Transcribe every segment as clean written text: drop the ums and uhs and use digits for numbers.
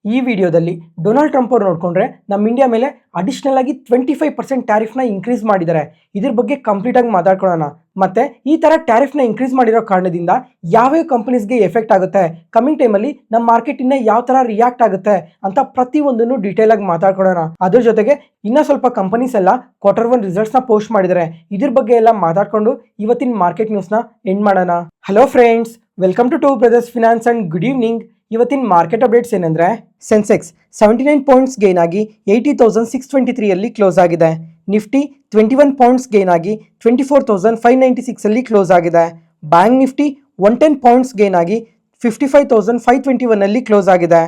ಈ ವಿಡಿಯೋದಲ್ಲಿ Donald Trump ಅವರು ನೋಡಿಕೊಂಡ್ರೆ ನಮ್ಮ ಇಂಡಿಯಾ ಮೇಲೆ ಅಡಿಷನಲ್ ಆಗಿ 25% ಟ್ಯಾರಿಫ್ನ ಇನ್ಕ್ರೀಸ್ ಮಾಡಿದ್ದಾರೆ. ಇದ್ರ ಬಗ್ಗೆ ಕಂಪ್ಲೀಟ್ ಆಗಿ ಮಾತಾಡ್ಕೊಳ್ಳೋಣ. ಮತ್ತೆ ಈ ತರ ಟ್ಯಾರಿಫ್ನ ಇನ್ಕ್ರೀಸ್ ಮಾಡಿರೋ ಕಾರಣದಿಂದ ಯಾವ್ಯಾವ ಕಂಪನೀಸ್ಗೆ ಎಫೆಕ್ಟ್ ಆಗುತ್ತೆ, ಕಮಿಂಗ್ ಟೈಮಲ್ಲಿ ನಮ್ಮ ಮಾರ್ಕೆಟ್ ಇಂದ ಯಾವ ತರ ರಿಯಾಕ್ಟ್ ಆಗುತ್ತೆ ಅಂತ ಪ್ರತಿಯೊಂದನ್ನು ಡೀಟೇಲ್ ಆಗಿ ಮಾತಾಡ್ಕೊಳ್ಳೋಣ. ಅದ್ರ ಜೊತೆಗೆ ಇನ್ನ ಸ್ವಲ್ಪ ಕಂಪನೀಸ್ ಎಲ್ಲ Q1 ರಿಸಲ್ಟ್ಸ್ ನ ಪೋಸ್ಟ್ ಮಾಡಿದ್ದಾರೆ. ಇದ್ರ ಬಗ್ಗೆ ಎಲ್ಲ ಮಾತಾಡ್ಕೊಂಡು ಇವತ್ತಿನ ಮಾರ್ಕೆಟ್ ನ್ಯೂಸ್ ನ ಎಂಡ್ ಮಾಡೋಣ. Hello friends, welcome to two brothers finance and good evening. ಇವತ್ತಿನ ಮಾರ್ಕೆಟ್ ಅಪ್ಡೇಟ್ಸ್ ಏನಂದ್ರೆ, ಸೆನ್ಸೆಕ್ಸ್ 79 ಪಾಯಿಂಟ್ಸ್ ಗೇನ್ ಆಗಿ 80,623 ಅಲ್ಲಿ ಕ್ಲೋಸ್ ಆಗಿದೆ. ನಿಫ್ಟಿ 21 ಪಾಯಿಂಟ್ಸ್ ಗೇನ್ ಆಗಿ 24,596 ಅಲ್ಲಿ ಕ್ಲೋಸ್ ಆಗಿದೆ. ಬ್ಯಾಂಕ್ ನಿಫ್ಟಿ 110 ಪಾಯಿಂಟ್ಸ್ ಗೇನ್ ಆಗಿ 55,521 ಅಲ್ಲಿ ಕ್ಲೋಸ್ ಆಗಿದೆ.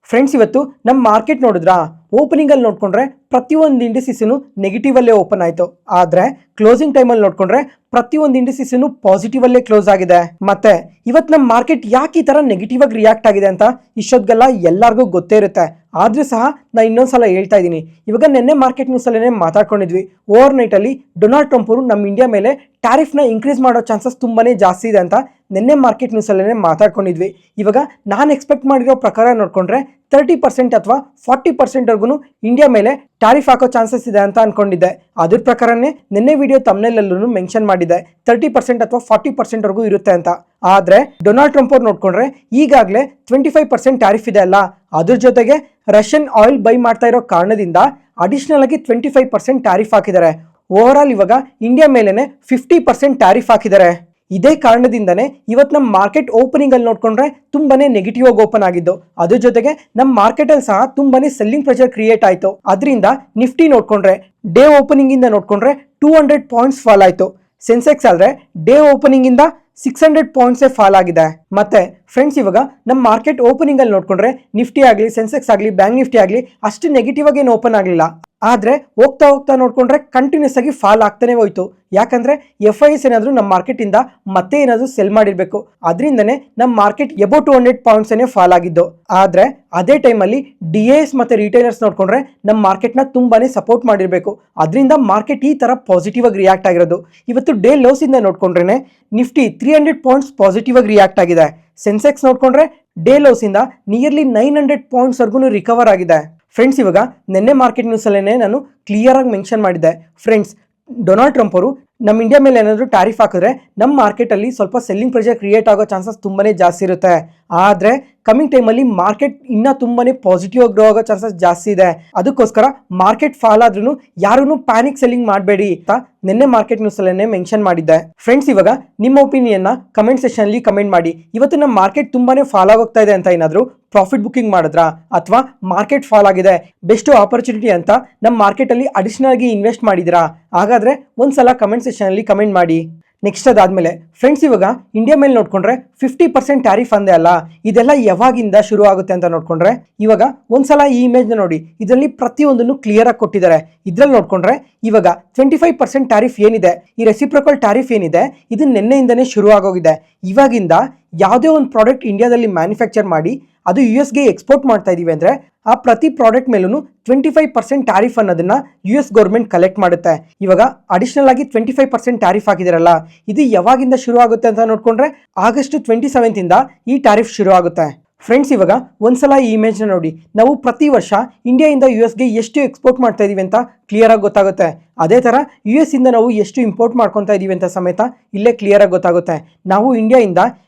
ಫ್ರೆಂಡ್ಸ್, ಇವತ್ತು ನಮ್ಮ ಮಾರ್ಕೆಟ್ ನೋಡಿದ್ರಾ, ಓಪನಿಂಗ್ ಅಲ್ಲಿ ನೋಡ್ಕೊಂಡ್ರೆ ಪ್ರತಿಯೊಂದು ಇಂಡಿಸಿಸ್ನು ನೆಗೆಟಿವ್ ಅಲ್ಲೇ ಓಪನ್ ಆಯ್ತು. ಆದ್ರೆ ಕ್ಲೋಸಿಂಗ್ ಟೈಮ್ ಅಲ್ಲಿ ನೋಡ್ಕೊಂಡ್ರೆ ಪ್ರತಿಯೊಂದು ಇಂಡಿಸಿಸ್ನು ಪಾಸಿಟಿವ್ ಅಲ್ಲೇ ಕ್ಲೋಸ್ ಆಗಿದೆ. ಮತ್ತೆ ಇವತ್ತು ನಮ್ಮ ಮಾರ್ಕೆಟ್ ಯಾಕೆ ಈ ತರ ನೆಗೆಟಿವ್ ಆಗಿ ರಿಯಾಕ್ಟ್ ಆಗಿದೆ ಅಂತ ಇಷ್ಟೊತ್ತಿಗೆಲ್ಲ ಎಲ್ಲರಿಗೂ ಗೊತ್ತೇ ಇರುತ್ತೆ. ಆದ್ರೂ ಸಹ ನಾ ಇನ್ನೊಂದ್ಸಲ ಹೇಳ್ತಾ ಇದ್ದೀನಿ. ಇವಾಗ ನಿನ್ನೆ ಮಾರ್ಕೆಟ್ ನ್ಯೂಸ್ ಅಲ್ಲೇ ಮಾತಾಡ್ಕೊಂಡಿದ್ವಿ, ಓವರ್ ನೈಟ್ ಅಲ್ಲಿ ಡೊನಾಲ್ಡ್ ಟ್ರಂಪ್ ಅವರು ನಮ್ಮ ಇಂಡಿಯಾ ಮೇಲೆ ಟ್ಯಾರಿಫ್ ನ ಇನ್ಕ್ರೀಸ್ ಮಾಡೋ ಚಾನ್ಸಸ್ ತುಂಬಾನೇ ಜಾಸ್ತಿ ಇದೆ ಅಂತ ನಿನ್ನೆ ಮಾರ್ಕೆಟ್ ನ್ಯೂಸ್ ಅಲ್ಲೇ ಮಾತಾಡ್ಕೊಂಡಿದ್ವಿ. ಇವಾಗ ನಾನು ಎಕ್ಸ್ಪೆಕ್ಟ್ ಮಾಡಿರೋ ಪ್ರಕಾರ ನೋಡ್ಕೊಂಡ್ರೆ 30% ಅಥವಾ 40% ವರ್ಗು ಇಂಡಿಯಾ ಮೇಲೆ ಟ್ಯಾರಿಫ್ ಹಾಕೋ ಚಾನ್ಸಸ್ ಇದೆ ಅಂತ ಅನ್ಕೊಂಡಿದ್ದೆ. ಅದ್ರ ಪ್ರಕಾರನೇ ನಿನ್ನೆ ವಿಡಿಯೋ ತಮ್ನೆಲ್ಲೂ ಮೆನ್ಷನ್ ಮಾಡಿದ್ದೆ 30% ಅಥವಾ 40% ವರ್ಗೂ ಇರುತ್ತೆ ಅಂತ. ಆದ್ರೆ ಡೊನಾಲ್ಡ್ ಟ್ರಂಪ್ ಅವ್ರು ನೋಡ್ಕೊಂಡ್ರೆ ಈಗಾಗಲೇ 25% ಟ್ಯಾರಿಫ್ ಇದೆ ಅಲ್ಲ, ಅದ್ರ ಜೊತೆಗೆ ರಷ್ಯನ್ ಆಯಿಲ್ ಬೈ ಮಾಡ್ತಾ ಇರೋ ಕಾರಣದಿಂದ ಅಡಿಷನಲ್ ಆಗಿ 25% ಟ್ಯಾರಿಫ್ ಹಾಕಿದ್ದಾರೆ. ಓವರ್ ಆಲ್ ಇವಾಗ ಇಂಡಿಯಾ ಮೇಲೆನೆ 50% ಟ್ಯಾರಿಫ್ ಹಾಕಿದ್ದಾರೆ. ಇದೇ ಕಾರಣದಿಂದನೇ ಇವತ್ತು ನಮ್ಮ ಮಾರ್ಕೆಟ್ ಓಪನಿಂಗ್ ಅಲ್ಲಿ ನೋಡ್ಕೊಂಡ್ರೆ ತುಂಬಾನೇ ನೆಗೆಟಿವ್ ಆಗಿ ಓಪನ್ ಆಗಿದ್ದು. ಅದ್ರ ಜೊತೆಗೆ ನಮ್ಮ ಮಾರ್ಕೆಟ್ ಅಲ್ಲಿ ಸಹ ತುಂಬಾನೇ ಸೆಲ್ಲಿಂಗ್ ಪ್ರೆಷರ್ ಕ್ರಿಯೇಟ್ ಆಯ್ತು. ಅದರಿಂದ ನಿಫ್ಟಿ ನೋಡ್ಕೊಂಡ್ರೆ ಡೇ ಓಪನಿಂಗ್ ಇಂದ ನೋಡ್ಕೊಂಡ್ರೆ 200 ಪಾಯಿಂಟ್ಸ್ ಫಾಲ್ ಆಯ್ತು. ಸೆನ್ಸೆಕ್ಸ್ ಆದ್ರೆ ಡೇ ಓಪನಿಂಗ್ ಇಂದ 600 ಪಾಯಿಂಟ್ಸ್ ಫಾಲ್ ಆಗಿದೆ. ಮತ್ತೆ ಫ್ರೆಂಡ್ಸ್, ಇವಾಗ ನಮ್ಮ ಮಾರ್ಕೆಟ್ ಓಪನಿಂಗ್ ಅಲ್ಲಿ ನೋಡ್ಕೊಂಡ್ರೆ ನಿಫ್ಟಿ ಆಗಲಿ, ಸೆನ್ಸೆಕ್ಸ್ ಆಗಲಿ, ಬ್ಯಾಂಕ್ ನಿಫ್ಟಿ ಆಗಲಿ ಅಷ್ಟು ನೆಗೆಟಿವ್ ಆಗಿ ಏನು ಓಪನ್ ಆಗಲಿಲ್ಲ. ಆದ್ರೆ ಹೋಗ್ತಾ ಹೋಗ್ತಾ ನೋಡ್ಕೊಂಡ್ರೆ ಕಂಟಿನ್ಯೂಸ್ ಆಗಿ ಫಾಲ್ ಆಗ್ತಾನೆ ಹೋಯ್ತು. ಯಾಕಂದ್ರೆ FIS ಏನಾದ್ರು ನಮ್ಮ ಮಾರ್ಕೆಟ್ ಇಂದ ಮತ್ತೆ ಏನಾದ್ರು ಸೆಲ್ ಮಾಡಿರ್ಬೇಕು, ಅದರಿಂದನೇ ನಮ್ಮ ಮಾರ್ಕೆಟ್ ಎಬೋ 200 ಪಾಯಿಂಟ್ಸ್ ಏನೇ ಫಾಲ್ ಆಗಿದ್ದು. ಆದ್ರೆ ಅದೇ ಟೈಮಲ್ಲಿ DAS ಮತ್ತೆ ರಿಟೈಲರ್ಸ್ ನೋಡ್ಕೊಂಡ್ರೆ ನಮ್ಮ ಮಾರ್ಕೆಟ್ ನ ತುಂಬಾನೇ ಸಪೋರ್ಟ್ ಮಾಡಿರ್ಬೇಕು. ಅದರಿಂದ ಮಾರ್ಕೆಟ್ ಈ ತರ ಪಾಸಿಟಿವ್ ಆಗಿ ರಿಯಾಕ್ಟ್ ಆಗಿರೋದು. ಇವತ್ತು ಡೇ ಲೋಸ್ ಇಂದ ನೋಡ್ಕೊಂಡ್ರೆ ನಿಫ್ಟಿ 300 ಪಾಯಿಂಟ್ಸ್ ಪಾಸಿಟಿವ್ ಆಗಿ ರಿಯಾಕ್ಟ್ ಆಗಿದೆ. ಸೆನ್ಸೆಕ್ಸ್ ನೋಡ್ಕೊಂಡ್ರೆ ಡೇ ಲೋಸ್ ಇಂದ ನಿಯರ್ಲಿ 900 ಪಾಯಿಂಟ್ಸ್ ವರ್ಗು ರಿಕವರ್ ಆಗಿದೆ. ಫ್ರೆಂಡ್ಸ್, ಇವಾಗ ನಿನ್ನೆ ಮಾರ್ಕೆಟ್ ನ್ಯೂಸ್ ಅಲ್ಲೇ ನಾನು ಕ್ಲಿಯರ್ ಆಗಿ ಮೆನ್ಷನ್ ಮಾಡಿದ್ದೆ. ಫ್ರೆಂಡ್ಸ್, ಡೊನಾಲ್ಡ್ ಟ್ರಂಪ್ ಅವರು ನಮ್ಮ ಇಂಡಿಯಾ ಮೇಲೆ ಏನಾದರೂ ಟ್ಯಾರಿಫ್ ಹಾಕಿದ್ರೆ ನಮ್ಮ ಮಾರ್ಕೆಟ್ ಅಲ್ಲಿ ಸ್ವಲ್ಪ ಸೆಲ್ಲಿಂಗ್ ಪ್ರೆಷರ್ ಕ್ರಿಯೇಟ್ ಆಗೋ ಚಾನ್ಸಸ್ ತುಂಬಾನೇ ಜಾಸ್ತಿ ಇರುತ್ತೆ. ಆದ್ರೆ ಕಮಿಂಗ್ ಟೈಮಲ್ಲಿ ಮಾರ್ಕೆಟ್ ಇನ್ನ ತುಂಬಾನೇ ಪಾಸಿಟಿವ್ ಆಗಿ ಗ್ರೋ ಆಗೋ ಚಾನ್ಸಸ್ ಜಾಸ್ತಿ ಇದೆ. ಅದಕ್ಕೋಸ್ಕರ ಮಾರ್ಕೆಟ್ ಫಾಲ್ ಆದ್ರೂ ಯಾರೂ ಪ್ಯಾನಿಕ್ ಸೆಲ್ಲಿಂಗ್ ಮಾಡಬೇಡಿ ಅಂತ ನಿನ್ನೆ ಮಾರ್ಕೆಟ್ ನ್ಯೂಸ್ ಅಲ್ಲೇ ಮೆನ್ಷನ್ ಮಾಡಿದ್ದೆ. ಫ್ರೆಂಡ್ಸ್, ಇವಾಗ ನಿಮ್ಮ ಒಪಿನಿಯನ್ ನ ಕಮೆಂಟ್ ಸೆಕ್ಷನ್ ಅಲ್ಲಿ ಕಮೆಂಟ್ ಮಾಡಿ. ಇವತ್ತು ನಮ್ಮ ಮಾರ್ಕೆಟ್ ತುಂಬಾನೇ ಫಾಲ್ ಆಗೋಗ್ತಾ ಇದೆ ಅಂತ ಏನಾದ್ರು ಪ್ರಾಫಿಟ್ ಬುಕಿಂಗ್ ಮಾಡಿದ್ರಾ, ಅಥವಾ ಮಾರ್ಕೆಟ್ ಫಾಲ್ ಆಗಿದೆ ಬೆಸ್ಟ್ ಆಪರ್ಚುನಿಟಿ ಅಂತ ನಮ್ಮ ಮಾರ್ಕೆಟ್ ಅಲ್ಲಿ ಅಡಿಷನಲ್ ಆಗಿ ಇನ್ವೆಸ್ಟ್ ಮಾಡಿದಿರಾ? ಹಾಗಾದ್ರೆ ಒಂದ್ಸಲ ಕಮೆಂಟ್ ಸೆಕ್ಷನ್ ಅಲ್ಲಿ ಕಮೆಂಟ್ ಮಾಡಿ. ನೆಕ್ಸ್ಟ್ ಅದಾದ್ಮೇಲೆ ಫ್ರೆಂಡ್ಸ್, ಇವಾಗ ಇಂಡಿಯಾ ಮೇಲೆ ನೋಡ್ಕೊಂಡ್ರೆ 50% ಟ್ಯಾರಿಫ್ ಅಂದೆ ಅಲ್ಲ, ಇದೆಲ್ಲ ಯಾವಾಗಿಂದ ಶುರು ಆಗುತ್ತೆ ಅಂತ ನೋಡ್ಕೊಂಡ್ರೆ ಇವಾಗ ಒಂದ್ಸಲ ಈ ಇಮೇಜ್ ನೋಡಿ. ಇದರಲ್ಲಿ ಪ್ರತಿಯೊಂದನ್ನು ಕ್ಲಿಯರ್ ಆಗಿ ಕೊಟ್ಟಿದ್ದಾರೆ. ಇದ್ರಲ್ಲಿ ನೋಡ್ಕೊಂಡ್ರೆ ಇವಾಗ 25% ಟ್ಯಾರಿಫ್ ಏನಿದೆ, ಈ ರೆಸಿಪ್ರೋಕಲ್ ಟ್ಯಾರಿಫ್ ಏನಿದೆ, ಇದು ನಿನ್ನೆಯಿಂದನೇ ಶುರು ಆಗೋಗಿದೆ. ಇವಾಗಿಂದ ಯಾವುದೇ ಒಂದು ಪ್ರಾಡಕ್ಟ್ ಇಂಡಿಯಾದಲ್ಲಿ ಮ್ಯಾನುಫ್ಯಾಕ್ಚರ್ ಮಾಡಿ ಅದು US ಎಕ್ಸ್ಪೋರ್ಟ್ ಮಾಡ್ತಾ ಇದೀವಿ ಅಂದ್ರೆ ಆ ಪ್ರತಿ ಪ್ರಾಡಕ್ಟ್ ಮೇಲೂ 25% ಟ್ಯಾರಿಫ್ ಅನ್ನೋದನ್ನ US ಗೌರ್ಮೆಂಟ್ ಕಲೆಕ್ಟ್ ಮಾಡುತ್ತೆ. ಇವಾಗ ಅಡಿಷನಲ್ ಆಗಿ 25% ಟ್ಯಾರಿಫ್ ಹಾಕಿದಿರಲ್ಲ, ಇದು ಯಾವಾಗಿಂದ ಶುರು ಆಗುತ್ತೆ ಅಂತ ನೋಡ್ಕೊಂಡ್ರೆ ಆಗಸ್ಟ್ 27 ಇಂದ ಈ ಟ್ಯಾರಿಫ್ ಶುರು ಆಗುತ್ತೆ. ಫ್ರೆಂಡ್ಸ್, ಇವಾಗ ಒಂದ್ಸಲ ಈ ಇಮೇಜ್ ನ ನೋಡಿ. ನಾವು ಪ್ರತಿ ವರ್ಷ ಇಂಡಿಯಾದಿಂದ US ಎಷ್ಟು ಎಕ್ಸ್ಪೋರ್ಟ್ ಮಾಡ್ತಾ ಇದೀವಿ ಅಂತ ಕ್ಲಿಯರ್ ಆಗಿ ಗೊತ್ತಾಗುತ್ತೆ. ಅದೇ ತರ US ಇಂದ ನಾವು ಎಷ್ಟು ಇಂಪೋರ್ಟ್ ಮಾಡ್ಕೊತಾ ಇದೀವಿ ಅಂತ ಸಮೇತ ಇಲ್ಲೇ ಕ್ಲಿಯರ್ ಆಗಿ ಗೊತ್ತಾಗುತ್ತೆ. ನಾವು ಇಂಡಿಯಾದಿಂದ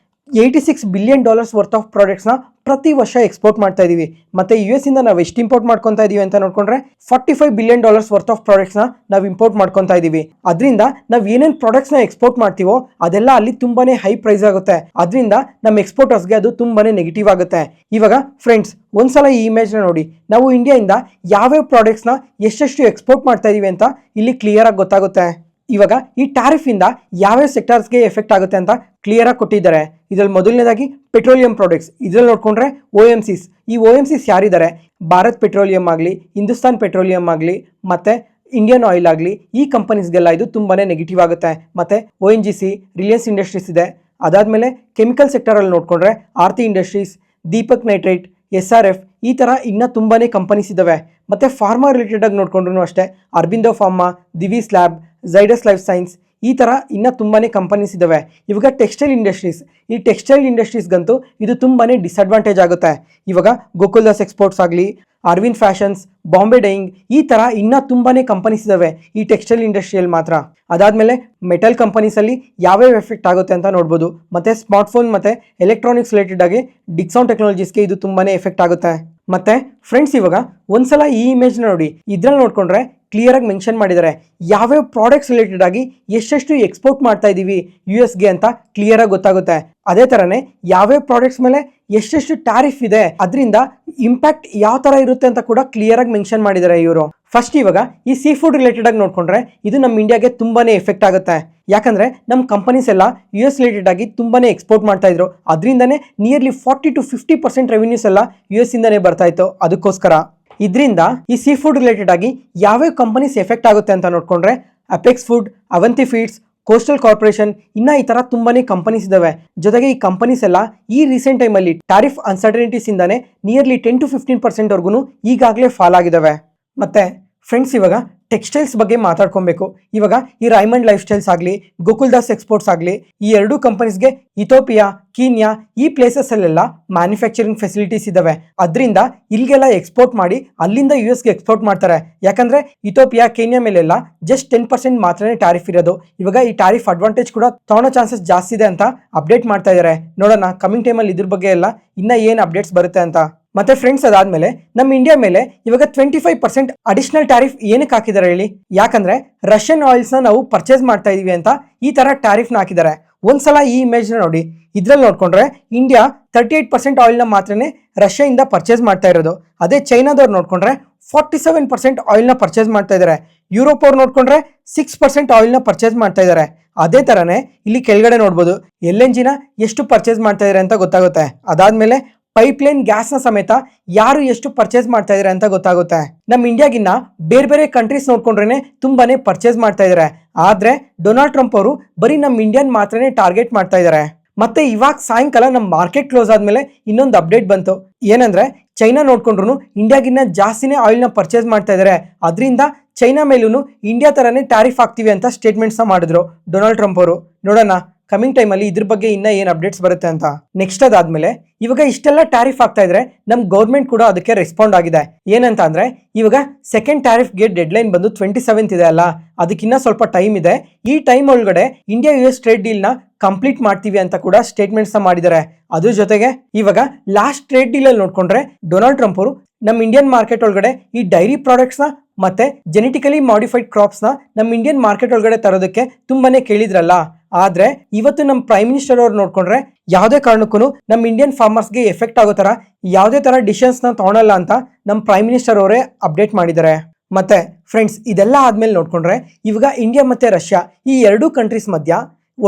$86 ಬಿಲಿಯನ್ ವರ್ತ್ ಆಫ್ ಪ್ರಾಡಕ್ಟ್ಸ್ ನ ಪ್ರತಿ ವರ್ಷ ಎಕ್ಸ್ಪೋರ್ಟ್ ಮಾಡ್ತಾ ಇದೀವಿ. ಮತ್ತೆ US ಇಂದ ನಾವು ಎಷ್ಟು ಇಂಪೋರ್ಟ್ ಮಾಡ್ಕೊತಾ ಇದೀವಿ ಅಂತ ನೋಡ್ಕೊಂಡ್ರೆ $45 ಬಿಲಿಯನ್ ವರ್ತ್ ಆಫ್ ಪ್ರಾಡಕ್ಟ್ಸ್ ನ ನಾವು ಇಂಪೋರ್ಟ್ ಮಾಡ್ಕೊತಾ ಇದೀವಿ. ಅದರಿಂದ ನಾವು ಏನೇನ್ ಪ್ರಾಡಕ್ಟ್ಸ್ ನ ಎಕ್ಸ್ಪೋರ್ಟ್ ಮಾಡ್ತೀವೋ ಅದೆಲ್ಲ ಅಲ್ಲಿ ತುಂಬಾನೇ ಹೈ ಪ್ರೈಸ್ ಆಗುತ್ತೆ. ಅದರಿಂದ ನಮ್ಮ ಎಕ್ಸ್ಪೋರ್ಟರ್ಸ್ಗೆ ಅದು ತುಂಬಾನೇ ನೆಗೆಟಿವ್ ಆಗುತ್ತೆ. ಇವಾಗ ಫ್ರೆಂಡ್ಸ್, ಒಂದ್ಸಲ ಈ ಇಮೇಜ್ ನ ನೋಡಿ. ನಾವು ಇಂಡಿಯಾದಿಂದ ಯಾವ್ಯಾವ ಪ್ರಾಡಕ್ಟ್ಸ್ ನ ಎಷ್ಟೆಷ್ಟು ಎಕ್ಸ್ಪೋರ್ಟ್ ಮಾಡ್ತಾ ಇದೀವಿ ಅಂತ ಇಲ್ಲಿ ಕ್ಲಿಯರ್ ಆಗಿ ಗೊತ್ತಾಗುತ್ತೆ. ಇವಾಗ ಈ ಟ್ಯಾರಿಫ್ ಇಂದ ಯಾವ್ಯಾವ ಸೆಕ್ಟರ್ಸ್ಗೆ ಎಫೆಕ್ಟ್ ಆಗುತ್ತೆ ಅಂತ ಕ್ಲಿಯರ್ ಆಗಿ ಕೊಟ್ಟಿದ್ದಾರೆ. ಇದ್ರಲ್ಲಿ ಮೊದಲನೇದಾಗಿ ಪೆಟ್ರೋಲಿಯಂ ಪ್ರಾಡಕ್ಟ್ಸ್. ಇದ್ರಲ್ಲಿ ನೋಡ್ಕೊಂಡ್ರೆ OMCs. ಈ OMCs ಯಾರಿದ್ದಾರೆ, ಭಾರತ್ ಪೆಟ್ರೋಲಿಯಂ ಆಗಲಿ, ಹಿಂದೂಸ್ತಾನ್ ಪೆಟ್ರೋಲಿಯಂ ಆಗಲಿ, ಮತ್ತೆ ಇಂಡಿಯನ್ ಆಯಿಲ್ ಆಗಲಿ, ಈ ಕಂಪನೀಸ್ಗೆಲ್ಲ ಇದು ತುಂಬಾನೇ ನೆಗೆಟಿವ್ ಆಗುತ್ತೆ. ಮತ್ತೆ ONGC, ರಿಲಯನ್ಸ್ ಇಂಡಸ್ಟ್ರೀಸ್ ಇದೆ. ಅದಾದ್ಮೇಲೆ ಕೆಮಿಕಲ್ ಸೆಕ್ಟರ್ ಅಲ್ಲಿ ನೋಡ್ಕೊಂಡ್ರೆ ಆರ್ತಿ ಇಂಡಸ್ಟ್ರೀಸ್, ದೀಪಕ್ ನೈಟ್ರೇಟ್, SRF, ಈ ತರ ಇನ್ನ ತುಂಬಾನೇ ಕಂಪನೀಸ್ ಇದಾವೆ. ಮತ್ತೆ ಫಾರ್ಮಾ ರಿಲೇಟೆಡ್ ಆಗಿ ನೋಡ್ಕೊಂಡ್ರು ಅಷ್ಟೇ Aurobindo pharma, Divi's lab, Zydus life science, ಈ ತರ ಇನ್ನ ತುಂಬಾನೇ ಕಂಪನೀಸ್ ಇದಾವೆ. ಇವಾಗ ಟೆಕ್ಸ್ಟೈಲ್ ಇಂಡಸ್ಟ್ರೀಸ್, ಈ ಟೆಕ್ಸ್ಟೈಲ್ ಇಂಡಸ್ಟ್ರೀಸ್ಗಂತೂ ಇದು ತುಂಬಾನೇ ಡಿಸ್ಅಡ್ವಾಂಟೇಜ್ ಆಗುತ್ತೆ. ಇವಾಗ ಗೋಕುಲ್ದಾಸ್ ಎಕ್ಸ್ಪೋರ್ಟ್ಸ್ ಆಗಲಿ, ಅರವಿಂದ್ ಫ್ಯಾಷನ್ಸ್, ಬಾಂಬೆ ಡೈಯಿಂಗ್, ಈ ತರ ಇನ್ನ ತುಂಬಾನೇ ಕಂಪನೀಸ್ ಇದಾವೆ ಈ ಟೆಕ್ಸ್ಟೈಲ್ ಇಂಡಸ್ಟ್ರಿಯಲ್ಲಿ ಮಾತ್ರ. ಅದಾದ್ಮೇಲೆ ಮೆಟಲ್ ಕಂಪನೀಸ್ ಅಲ್ಲಿ ಯಾವ್ಯಾವ ಎಫೆಕ್ಟ್ ಆಗುತ್ತೆ ಅಂತ ನೋಡ್ಬೋದು. ಮತ್ತೆ ಸ್ಮಾರ್ಟ್ಫೋನ್ ಮತ್ತೆ ಎಲೆಕ್ಟ್ರಾನಿಕ್ಸ್ ರಿಲೇಟೆಡ್ ಆಗಿ ಡಿಕ್ಸಾನ್ ಟೆಕ್ನಾಲಜೀಸ್ಗೆ ಇದು ತುಂಬಾನೇ ಎಫೆಕ್ಟ್ ಆಗುತ್ತೆ. ಮತ್ತೆ ಫ್ರೆಂಡ್ಸ್, ಇವಾಗ ಒಂದ್ಸಲ ಈ ಇಮೇಜ್ ನೋಡಿ, ಇದ್ರಲ್ಲಿ ನೋಡ್ಕೊಂಡ್ರೆ ಕ್ಲಿಯರ್ ಆಗಿ ಮೆನ್ಷನ್ ಮಾಡಿದ್ದಾರೆ ಯಾವ್ಯಾವ ಪ್ರಾಡಕ್ಟ್ಸ್ ರಿಲೇಟೆಡ್ ಆಗಿ ಎಷ್ಟೆಷ್ಟು ಎಕ್ಸ್ಪೋರ್ಟ್ ಮಾಡ್ತಾ ಇದೀವಿ ಗೆ ಅಂತ ಕ್ಲಿಯರ್ ಆಗಿ ಗೊತ್ತಾಗುತ್ತೆ. ಅದೇ ತರನೇ ಯಾವ್ಯಾವ ಪ್ರಾಡಕ್ಟ್ಸ್ ಮೇಲೆ ಎಷ್ಟೆಷ್ಟು ಟ್ಯಾರಿಫ್ ಇದೆ, ಅದರಿಂದ ಇಂಪ್ಯಾಕ್ಟ್ ಯಾವ ತರ ಇರುತ್ತೆ ಅಂತ ಕೂಡ ಕ್ಲಿಯರ್ ಆಗಿ ಮೆನ್ಷನ್ ಮಾಡಿದ್ದಾರೆ ಇವರು. ಫಸ್ಟ್ ಇವಾಗ ಈ ಸೀ ಫುಡ್ ರಿಲೇಟೆಡ್ ಆಗಿ ನೋಡ್ಕೊಂಡ್ರೆ ಇದು ನಮ್ಮ ಇಂಡಿಯಾಗೆ ತುಂಬಾನೇ ಎಫೆಕ್ಟ್ ಆಗುತ್ತೆ. ಯಾಕಂದ್ರೆ ನಮ್ಮ ಕಂಪನೀಸ್ ಎಲ್ಲ ರಿಲೇಟೆಡ್ ಆಗಿ ತುಂಬಾನೇ ಎಕ್ಸ್ಪೋರ್ಟ್ ಮಾಡ್ತಾ ಇದ್ರು. ಅದರಿಂದನೇ ನಿಯರ್ಲಿ 40 to 50% ರೆವಿನ್ಯೂಸ್ ಎಲ್ಲ ಇಂದಾನೇ ಬರ್ತಾ ಇತ್ತು. ಅದಕ್ಕೋಸ್ಕರ ಇದರಿಂದ ಈ ಸೀ ಫುಡ್ ರಿಲೇಟೆಡ್ ಆಗಿ ಯಾವ್ಯಾವ ಕಂಪನೀಸ್ ಎಫೆಕ್ಟ್ ಆಗುತ್ತೆ ಅಂತ ನೋಡ್ಕೊಂಡ್ರೆ apex food, Avanti feeds, coastal corporation, ಇನ್ನ ಈ ತರ ತುಂಬಾನೇ ಕಂಪನೀಸ್ ಇದಾವೆ. ಜೊತೆಗೆ ಈ ಕಂಪನೀಸ್ ಎಲ್ಲ ಈ ರೀಸೆಂಟ್ ಟೈಮಲ್ಲಿ ಟ್ಯಾರಿಫ್ ಅನ್ಸರ್ಟನಿಟೀಸ್ ಇಂದಾನೆ ನಿಯರ್ಲಿ 10 to 15% ವರ್ಗು ಈಗಾಗಲೇ ಫಾಲ್ ಆಗಿದಾವೆ. ಮತ್ತೆ ಫ್ರೆಂಡ್ಸ್, ಇವಾಗ ಟೆಕ್ಸ್ಟೈಲ್ಸ್ ಬಗ್ಗೆ ಮಾತಾಡ್ಕೊಬೇಕು. ಇವಾಗ ಈ ರೈಮಂಡ್ ಲೈಫ್ ಸ್ಟೈಲ್ಸ್ ಆಗಲಿ, ಗೋಕುಲ್ದಾಸ್ ಎಕ್ಸ್ಪೋರ್ಟ್ಸ್ ಆಗಲಿ, ಈ ಎರಡೂ ಕಂಪನೀಸ್ಗೆ ಇಥೋಪಿಯಾ, ಕೀನ್ಯಾ ಈ ಪ್ಲೇಸಸ್ ಅಲ್ಲೆಲ್ಲ ಮ್ಯಾನುಫ್ಯಾಕ್ಚರಿಂಗ್ ಫೆಸಿಲಿಟೀಸ್ ಇದಾವೆ. ಅದರಿಂದ ಇಲ್ಲಿಗೆಲ್ಲ ಎಕ್ಸ್ಪೋರ್ಟ್ ಮಾಡಿ ಅಲ್ಲಿಂದ ಗೆ ಎಕ್ಸ್ಪೋರ್ಟ್ ಮಾಡ್ತಾರೆ. ಯಾಕಂದ್ರೆ ಇಥೋಪಿಯಾ, ಕೀನ್ಯಾ ಮೇಲೆಲ್ಲ ಜಸ್ಟ್ 10% ಮಾತ್ರನೇ ಟ್ಯಾರಿಫ್ ಇರೋದು. ಇವಾಗ ಈ ಟ್ಯಾರಿಫ್ ಅಡ್ವಾಂಟೇಜ್ ಕೂಡ ತಗೊಳ್ಳೋ ಚಾನ್ಸಸ್ ಜಾಸ್ತಿ ಇದೆ ಅಂತ ಅಪ್ಡೇಟ್ ಮಾಡ್ತಾ ಇದ್ದಾರೆ. ನೋಡೋಣ ಕಮಿಂಗ್ ಟೈಮಲ್ಲಿ ಇದ್ರ ಬಗ್ಗೆ ಎಲ್ಲ ಇನ್ನ ಏನ್ ಅಪ್ಡೇಟ್ಸ್ ಬರುತ್ತೆ ಅಂತ. ಮತ್ತೆ ಫ್ರೆಂಡ್ಸ್, ಅದಾದ್ಮೇಲೆ ನಮ್ಮ ಇಂಡಿಯಾ ಮೇಲೆ ಇವಾಗ 25% ಅಡಿಷನಲ್ ಟ್ಯಾರಿಫ್ ಏನಕ್ಕೆ ಹಾಕಿದ್ದಾರೆ ಹೇಳಿ? ಯಾಕಂದ್ರೆ ರಷ್ಯನ್ ಆಯಿಲ್ಸ್ ನ ನಾವು ಪರ್ಚೇಸ್ ಮಾಡ್ತಾ ಇದೀವಿ ಅಂತ ಈ ತರ ಟ್ಯಾರಿಫ್ ನ ಹಾಕಿದ್ದಾರೆ. ಒಂದ್ಸಲ ಈ ಇಮೇಜ್ ನ ನೋಡಿ, ಇದ್ರಲ್ಲಿ ನೋಡ್ಕೊಂಡ್ರೆ ಇಂಡಿಯಾ 38% ಆಯಿಲ್ ನ ಮಾತ್ರನೇ ರಷ್ಯಾದಿಂದ ಪರ್ಚೇಸ್ ಮಾಡ್ತಾ ಇರೋದು. ಅದೇ ಚೈನಾದವ್ರು ನೋಡ್ಕೊಂಡ್ರೆ 47% ಆಯಿಲ್ ನ ಪರ್ಚೇಸ್ ಮಾಡ್ತಾ ಇದ್ದಾರೆ. ಯುರೋಪ್ ಅವ್ರು ನೋಡ್ಕೊಂಡ್ರೆ 6% ಆಯಿಲ್ ನ ಪರ್ಚೇಸ್ ಮಾಡ್ತಾ ಇದ್ದಾರೆ. ಅದೇ ತರನೇ ಇಲ್ಲಿ ಕೆಳಗಡೆ ನೋಡ್ಬೋದು LNG ನ ಎಷ್ಟು ಪರ್ಚೇಸ್ ಮಾಡ್ತಾ ಇದ್ದಾರೆ ಅಂತ ಗೊತ್ತಾಗುತ್ತೆ. ಅದಾದ್ಮೇಲೆ ಪೈಪ್ಲೈನ್ ಗ್ಯಾಸ್ ನ ಸಮೇತ ಯಾರು ಎಷ್ಟು ಪರ್ಚೇಸ್ ಮಾಡ್ತಾ ಇದಾರೆ ಅಂತ ಗೊತ್ತಾಗುತ್ತೆ. ನಮ್ಮ ಇಂಡಿಯಾಗಿನ್ನ ಬೇರೆ ಬೇರೆ ಕಂಟ್ರೀಸ್ ನೋಡ್ಕೊಂಡ್ರೇನೆ ತುಂಬಾನೇ ಪರ್ಚೇಸ್ ಮಾಡ್ತಾ ಇದಾರೆ. ಆದ್ರೆ ಡೊನಾಲ್ಡ್ ಟ್ರಂಪ್ ಅವರು ಬರೀ ನಮ್ಮ ಇಂಡಿಯನ್ ಮಾತ್ರನೇ ಟಾರ್ಗೆಟ್ ಮಾಡ್ತಾ ಇದಾರೆ. ಮತ್ತೆ ಇವಾಗ ಸಾಯಂಕಾಲ ನಮ್ಮ ಮಾರ್ಕೆಟ್ ಕ್ಲೋಸ್ ಆದ್ಮೇಲೆ ಇನ್ನೊಂದು ಅಪ್ಡೇಟ್ ಬಂತು. ಏನಂದ್ರೆ ಚೈನಾ ನೋಡ್ಕೊಂಡ್ರು ಇಂಡಿಯಾಗಿನ್ನ ಜಾಸ್ತಿನೇ ಆಯಿಲ್ ನ ಪರ್ಚೇಸ್ ಮಾಡ್ತಾ ಇದಾರೆ. ಅದರಿಂದ ಚೈನಾ ಮೇಲೂ ಇಂಡಿಯಾ ತರನೇ ಟ್ಯಾರಿಫ್ ಆಗ್ತೀವಿ ಅಂತ ಸ್ಟೇಟ್ಮೆಂಟ್ಸ್ ನ ಮಾಡಿದ್ರು ಡೊನಾಲ್ಡ್ ಟ್ರಂಪ್ ಅವರು. ನೋಡೋಣ ಕಮಿಂಗ್ ಟೈಮಲ್ಲಿ ಇದ್ರ ಬಗ್ಗೆ ಇನ್ನ ಏನ್ ಅಪ್ಡೇಟ್ಸ್ ಬರುತ್ತೆ ಅಂತ. ನೆಕ್ಸ್ಟ್ ಅದಾದ್ಮೇಲೆ ಇವಾಗ ಇಷ್ಟೆಲ್ಲ ಟ್ಯಾರಿಫ್ ಆಗ್ತಾ ಇದ್ರೆ ನಮ್ ಗೌರ್ಮೆಂಟ್ ಕೂಡ ಅದಕ್ಕೆ ರೆಸ್ಪಾಂಡ್ ಆಗಿದೆ. ಏನಂತ ಅಂದ್ರೆ ಇವಾಗ ಸೆಕೆಂಡ್ ಟ್ಯಾರಿಫ್ಗೆ ಡೆಡ್ ಲೈನ್ ಬಂದು 27th ಇದೆ ಅಲ್ಲ, ಅದಕ್ಕಿನ್ನ ಸ್ವಲ್ಪ ಟೈಮ್ ಇದೆ. ಈ ಟೈಮ್ ಒಳಗಡೆ ಇಂಡಿಯಾ ಟ್ರೇಡ್ ಡೀಲ್ ನ ಕಂಪ್ಲೀಟ್ ಮಾಡ್ತೀವಿ ಅಂತ ಕೂಡ ಸ್ಟೇಟ್ಮೆಂಟ್ಸ್ ಮಾಡಿದ್ದಾರೆ. ಅದ್ರ ಜೊತೆಗೆ ಇವಾಗ ಲಾಸ್ಟ್ ಟ್ರೇಡ್ ಡೀಲ್ ಅಲ್ಲಿ ನೋಡ್ಕೊಂಡ್ರೆ ಡೊನಾಲ್ಡ್ ಟ್ರಂಪ್ ಅವರು ನಮ್ಮ ಇಂಡಿಯನ್ ಮಾರ್ಕೆಟ್ ಒಳಗಡೆ ಈ ಡೈರಿ ಪ್ರಾಡಕ್ಟ್ಸ್ ನ ಮತ್ತೆ ಜೆನೆಟಿಕಲಿ ಮಾಡಿಫೈಡ್ ಕ್ರಾಪ್ಸ್ ನ ನಮ್ಮ ಇಂಡಿಯನ್ ಮಾರ್ಕೆಟ್ ಒಳಗಡೆ ತರೋದಕ್ಕೆ ತುಂಬಾನೇ ಕೇಳಿದ್ರಲ್ಲ. ಆದ್ರೆ ಇವತ್ತು ನಮ್ಮ ಪ್ರೈಮ್ ಮಿನಿಸ್ಟರ್ ಅವ್ರು ನೋಡ್ಕೊಂಡ್ರೆ ಯಾವುದೇ ಕಾರಣಕ್ಕೂ ನಮ್ಮ ಇಂಡಿಯನ್ ಫಾರ್ಮರ್ಸ್ಗೆ ಎಫೆಕ್ಟ್ ಆಗೋ ತರ ಯಾವುದೇ ತರ ಡಿಸಿಷನ್ಸ್ ನ ತಗೊಳಲ್ಲ ಅಂತ ನಮ್ಮ ಪ್ರೈಮ್ ಮಿನಿಸ್ಟರ್ ಅವರೇ ಅಪ್ಡೇಟ್ ಮಾಡಿದ್ದಾರೆ. ಮತ್ತೆ ಫ್ರೆಂಡ್ಸ್, ಇದೆಲ್ಲ ಆದ್ಮೇಲೆ ನೋಡ್ಕೊಂಡ್ರೆ ಇವಾಗ ಇಂಡಿಯಾ ಮತ್ತೆ ರಷ್ಯಾ ಈ ಎರಡೂ ಕಂಟ್ರೀಸ್ ಮಧ್ಯ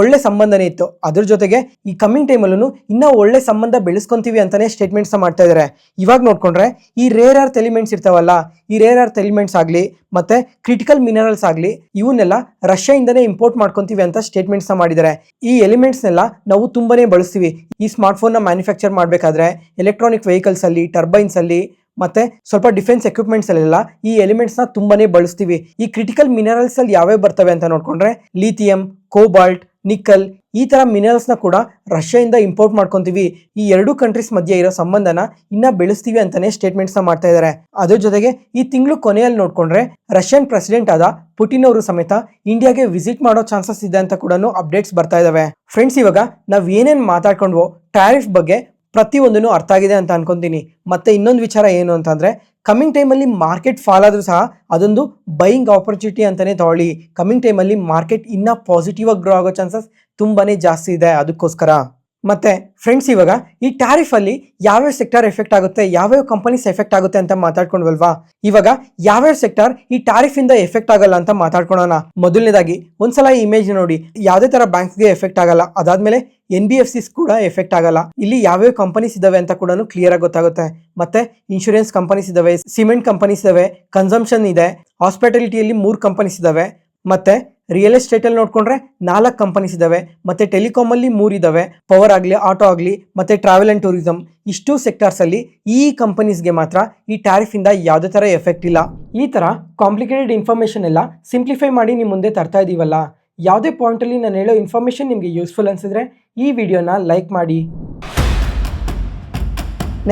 ಒಳ್ಳೆ ಸಂಬಂಧನೇ ಇತ್ತು. ಅದ್ರ ಜೊತೆಗೆ ಈ ಕಮಿಂಗ್ ಟೈಮಲ್ಲೂ ಇನ್ನೂ ಒಳ್ಳೆ ಸಂಬಂಧ ಬೆಳೆಸ್ಕೊಂತೀವಿ ಅಂತಾನೆ ಸ್ಟೇಟ್ಮೆಂಟ್ಸ್ ಮಾಡ್ತಾ ಇದ್ದಾರೆ. ಇವಾಗ ನೋಡ್ಕೊಂಡ್ರೆ ಈ ರೇರ್ ಅರ್ತ್ ಎಲಿಮೆಂಟ್ಸ್ ಇರ್ತಾವಲ್ಲ, ಈ ರೇರ್ ಅರ್ತ್ ಎಲಿಮೆಂಟ್ಸ್ ಆಗಲಿ ಮತ್ತೆ ಕ್ರಿಟಿಕಲ್ ಮಿನರಲ್ಸ್ ಆಗಲಿ ಇವನ್ನೆಲ್ಲ ರಷ್ಯಾಯಿಂದನೇ ಇಂಪೋರ್ಟ್ ಮಾಡ್ಕೊಂತೀವಿ ಅಂತ ಸ್ಟೇಟ್ಮೆಂಟ್ಸ್ ಮಾಡಿದ್ದಾರೆ. ಈ ಎಲಿಮೆಂಟ್ಸ್ನೆಲ್ಲ ನಾವು ತುಂಬಾನೇ ಬಳಸ್ತೀವಿ. ಈ ಸ್ಮಾರ್ಟ್ಫೋನ್ ನ ಮ್ಯಾನುಫ್ಯಾಕ್ಚರ್ ಮಾಡಬೇಕಾದ್ರೆ, ಎಲೆಕ್ಟ್ರಾನಿಕ್ ವೆಹಿಕಲ್ಸ್ ಅಲ್ಲಿ, ಟರ್ಬೈನ್ಸ್ ಅಲ್ಲಿ ಮತ್ತೆ ಸ್ವಲ್ಪ ಡಿಫೆನ್ಸ್ ಎಕ್ವಿಪ್ಮೆಂಟ್ಸ್ ಅಲ್ಲೆಲ್ಲ ಈ ಎಲಿಮೆಂಟ್ಸ್ ನ ತುಂಬಾನೇ ಬಳಸ್ತೀವಿ. ಈ ಕ್ರಿಟಿಕಲ್ ಮಿನರಲ್ಸ್ ಅಲ್ಲಿ ಯಾವ್ಯಾವ ಬರ್ತವೆ ಅಂತ ನೋಡ್ಕೊಂಡ್ರೆ ಲಿಥಿಯಂ, ಕೋಬಾಲ್ಟ್, ನಿಕ್ಕಲ್ ಈ ತರ ಮಿನರಲ್ಸ್ ನ ಕೂಡ ರಷ್ಯಾದಿಂದ ಇಂಪೋರ್ಟ್ ಮಾಡ್ಕೊಂತೀವಿ. ಈ ಎರಡೂ ಕಂಟ್ರೀಸ್ ಮಧ್ಯೆ ಇರೋ ಸಂಬಂಧನ ಇನ್ನ ಬೆಳೆಸ್ತೀವಿ ಅಂತಾನೆ ಸ್ಟೇಟ್ಮೆಂಟ್ಸ್ ನ ಮಾಡ್ತಾ ಇದ್ದಾರೆ. ಅದ್ರ ಜೊತೆಗೆ ಈ ತಿಂಗಳು ಕೊನೆಯಲ್ಲಿ ನೋಡ್ಕೊಂಡ್ರೆ ರಷ್ಯನ್ ಪ್ರೆಸಿಡೆಂಟ್ ಆದ ಪುಟಿನ್ ಅವರು ಸಮೇತ ಇಂಡಿಯಾಗೆ ವಿಸಿಟ್ ಮಾಡೋ ಚಾನ್ಸಸ್ ಇದೆ ಅಂತ ಕೂಡ ಅಪ್ಡೇಟ್ಸ್ ಬರ್ತಾ ಇದಾವೆ. ಫ್ರೆಂಡ್ಸ್, ಇವಾಗ ನಾವ್ ಏನೇನ್ ಮಾತಾಡ್ಕೊಂಡ್ವೋ ಟ್ಯಾರಿಫ್ ಬಗ್ಗೆ ಪ್ರತಿಯೊಂದನ್ನು ಅರ್ಥ ಆಗಿದೆ ಅಂತ ಅನ್ಕೊಂತೀನಿ. ಮತ್ತೆ ಇನ್ನೊಂದು ವಿಚಾರ ಏನು ಅಂತಂದ್ರೆ ಕಮಿಂಗ್ ಟೈಮಲ್ಲಿ ಮಾರ್ಕೆಟ್ ಫಾಲ್ ಆದ್ರೂ ಸಹ ಅದೊಂದು ಬೈಯಿಂಗ್ ಆಪರ್ಚುನಿಟಿ ಅಂತಾನೆ ತಗೊಳ್ಳಿ. ಕಮಿಂಗ್ ಟೈಮಲ್ಲಿ ಮಾರ್ಕೆಟ್ ಇನ್ನ ಪಾಸಿಟಿವ್ ಆಗಿ ಗ್ರೋ ಆಗೋ ಚಾನ್ಸಸ್ ತುಂಬಾನೇ ಜಾಸ್ತಿ ಇದೆ. ಅದಕ್ಕೋಸ್ಕರ ಮತ್ತೆ ಫ್ರೆಂಡ್ಸ್, ಇವಾಗ ಈ ಟ್ಯಾರಿಫ್ ಅಲ್ಲಿ ಯಾವ್ಯಾವ ಸೆಕ್ಟರ್ ಎಫೆಕ್ಟ್ ಆಗುತ್ತೆ, ಯಾವ್ಯಾವ ಕಂಪನೀಸ್ ಎಫೆಕ್ಟ್ ಆಗುತ್ತೆ ಅಂತ ಮಾತಾಡ್ಕೊಂಡ್ವಲ್ವಾ. ಇವಾಗ ಯಾವ್ಯಾವ ಸೆಕ್ಟರ್ ಈ ಟ್ಯಾರಿಫ್ ಇಂದ ಎಫೆಕ್ಟ್ ಆಗಲ್ಲ ಅಂತ ಮಾತಾಡ್ಕೊಳ್ಳೋಣ. ಮೊದಲನೇದಾಗಿ ಒಂದ್ಸಲ ಈ ಇಮೇಜ್ ನೋಡಿ, ಯಾವುದೇ ತರ ಬ್ಯಾಂಕ್ಸ್ಗೆ ಎಫೆಕ್ಟ್ ಆಗಲ್ಲ. ಅದಾದ್ಮೇಲೆ NBFCs ಕೂಡ ಎಫೆಕ್ಟ್ ಆಗಲ್ಲ. ಇಲ್ಲಿ ಯಾವ್ಯಾವ ಕಂಪನೀಸ್ ಇದಾವೆ ಅಂತ ಕೂಡ ಕ್ಲಿಯರ್ ಆಗಿ ಗೊತ್ತಾಗುತ್ತೆ. ಮತ್ತೆ ಇನ್ಶೂರೆನ್ಸ್ ಕಂಪನೀಸ್ ಇದಾವೆ, ಸಿಮೆಂಟ್ ಕಂಪನೀಸ್ ಇದಾವೆ, ಕನ್ಸಂಪ್ಷನ್ ಇದೆ, ಹಾಸ್ಪಿಟಾಲಿಟಿಯಲ್ಲಿ 3 ಕಂಪನೀಸ್ ಇದಾವೆ, ಮತ್ತೆ ರಿಯಲ್ ಎಸ್ಟೇಟ್ ಅಲ್ಲಿ ನೋಡ್ಕೊಂಡ್ರೆ 4 ಕಂಪನೀಸ್ ಇದಾವೆ, ಮತ್ತೆ ಟೆಲಿಕಾಮ್ ಅಲ್ಲಿ 3 ಇದಾವೆ, ಪವರ್ ಆಗ್ಲಿ, ಆಟೋ ಆಗ್ಲಿ, ಮತ್ತೆ ಟ್ರಾವೆಲ್ ಅಂಡ್ ಟೂರಿಸಂ ಇಷ್ಟು ಸೆಕ್ಟರ್ಸ್ ಅಲ್ಲಿ ಈ ಕಂಪನೀಸ್ಗೆ ಮಾತ್ರ ಈ ಟ್ಯಾರಿಫ್ ಇಂದ ಯಾವುದೇ ತರ ಎಫೆಕ್ಟ್ ಇಲ್ಲ. ಈ ತರ ಕಾಂಪ್ಲಿಕೇಟೆಡ್ ಇನ್ಫಾರ್ಮೇಶನ್ ಎಲ್ಲ ಸಿಂಪ್ಲಿಫೈ ಮಾಡಿ ನಿಮ್ ಮುಂದೆ ತರ್ತಾ ಇದೀವಲ್ಲ, ಯಾವುದೇ ಪಾಯಿಂಟಲ್ಲಿ ನಾನು ಹೇಳೋ ಇನ್ಫಾರ್ಮೇಷನ್ ನಿಮಗೆ ಯೂಸ್ಫುಲ್ ಅನಿಸಿದ್ರೆ ಈ ವಿಡಿಯೋನ ಲೈಕ್ ಮಾಡಿ.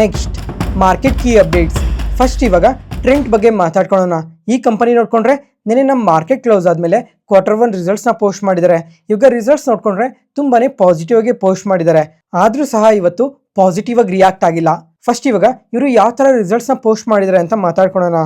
Next market key updates. First ಇವಾಗ ಟ್ರೆಂಟ್ ಬಗ್ಗೆ ಮಾತಾಡ್ಕೊಳ್ಳೋಣ. ಈ ಕಂಪನಿ ನೋಡ್ಕೊಂಡ್ರೆ ನೆನೆ ನಮ್ಮ ಮಾರ್ಕೆಟ್ ಕ್ಲೋಸ್ ಆದಮೇಲೆ Q1 ರಿಸಲ್ಟ್ಸ್ನ ಪೋಸ್ಟ್ ಮಾಡಿದ್ದಾರೆ. ಇವಾಗ ರಿಸಲ್ಟ್ಸ್ ನೋಡ್ಕೊಂಡ್ರೆ ತುಂಬಾನೇ ಪಾಸಿಟಿವ್ ಆಗಿ ಪೋಸ್ಟ್ ಮಾಡಿದ್ದಾರೆ. ಆದರೂ ಸಹ ಇವತ್ತು ಪಾಸಿಟಿವ್ ಆಗಿ ರಿಯಾಕ್ಟ್ ಆಗಿಲ್ಲ. ಫಸ್ಟ್ ಇವಾಗ ಇವರು ಯಾವ ಥರ ರಿಸಲ್ಟ್ಸ್ನ ಪೋಸ್ಟ್ ಮಾಡಿದ್ದಾರೆ ಅಂತ ಮಾತಾಡ್ಕೊಳ್ಳೋಣ.